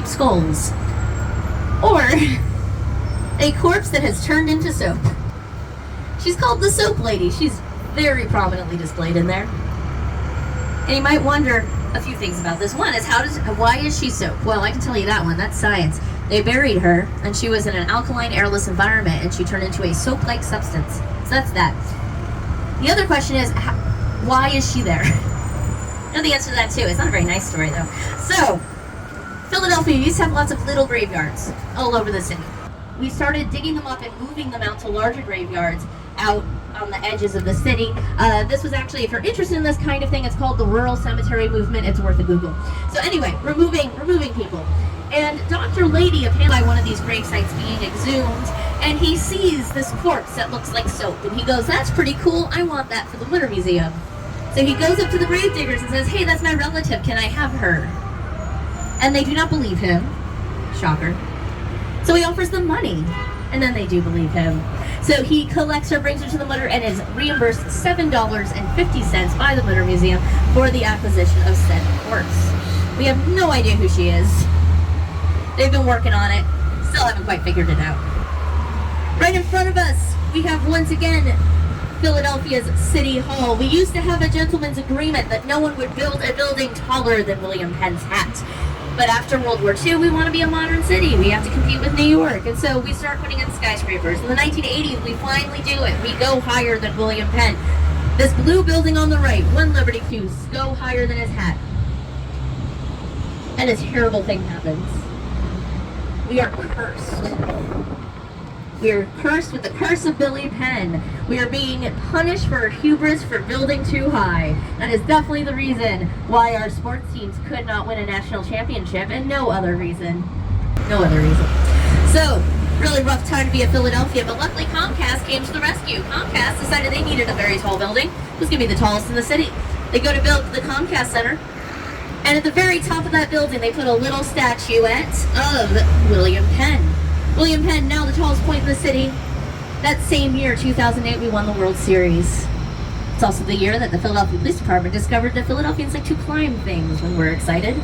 skulls, or a corpse that has turned into soap. She's called the Soap Lady. She's very prominently displayed in there. And you might wonder a few things about this. One is, why is she soap? Well, I can tell you that one. That's science. They buried her, and she was in an alkaline, airless environment, and she turned into a soap-like substance. So that's that. The other question is, why is she there? I know the answer to that, too. It's not a very nice story, though. So, Philadelphia used to have lots of little graveyards all over the city. We started digging them up and moving them out to larger graveyards out on the edges of the city. This was actually, if you're interested in this kind of thing, it's called the rural cemetery movement. It's worth a Google. So anyway, removing people. And Dr. Lady of by one of these grave sites being exhumed, and he sees this corpse that looks like soap, and he goes, "That's pretty cool. I want that for the Winter Museum." So he goes up to the grave diggers and says, "Hey, that's my relative. Can I have her?" And they do not believe him. Shocker. So he offers them money, and then they do believe him. So he collects her, brings her to the Winter, and is reimbursed $7.50 by the Winter Museum for the acquisition of said corpse. We have no idea who she is. They've been working on it, still haven't quite figured it out. Right in front of us, we have once again Philadelphia's City Hall. We used to have a gentleman's agreement that no one would build a building taller than William Penn's hat. But after World War II, we want to be a modern city. We have to compete with New York. And so we start putting in skyscrapers. In the 1980s, we finally do it. We go higher than William Penn. This blue building on the right, One Liberty Fuse, go higher than his hat. And a terrible thing happens. We are cursed. We are cursed with the curse of Billy Penn. We are being punished for our hubris for building too high. That is definitely the reason why our sports teams could not win a national championship, and no other reason. No other reason. So, really rough time to be at Philadelphia, but luckily Comcast came to the rescue. Comcast decided they needed a very tall building. It was going to be the tallest in the city. They go to build the Comcast Center, and at the very top of that building, they put a little statuette of William Penn. William Penn, now the tallest point in the city. That same year, 2008, we won the World Series. It's also the year that the Philadelphia Police Department discovered that Philadelphians like to climb things when we're excited.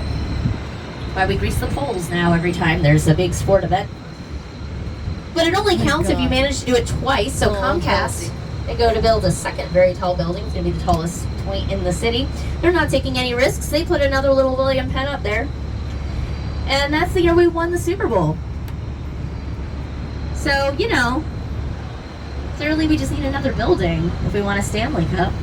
Why we grease the poles now every time there's a big sport event. But it only counts if you manage to do it twice. So Comcast, they go to build a second very tall building. It's going to be the tallest point in the city. They're not taking any risks. They put another little William Penn up there. And that's the year we won the Super Bowl. So, you know, clearly we just need another building if we want a Stanley Cup.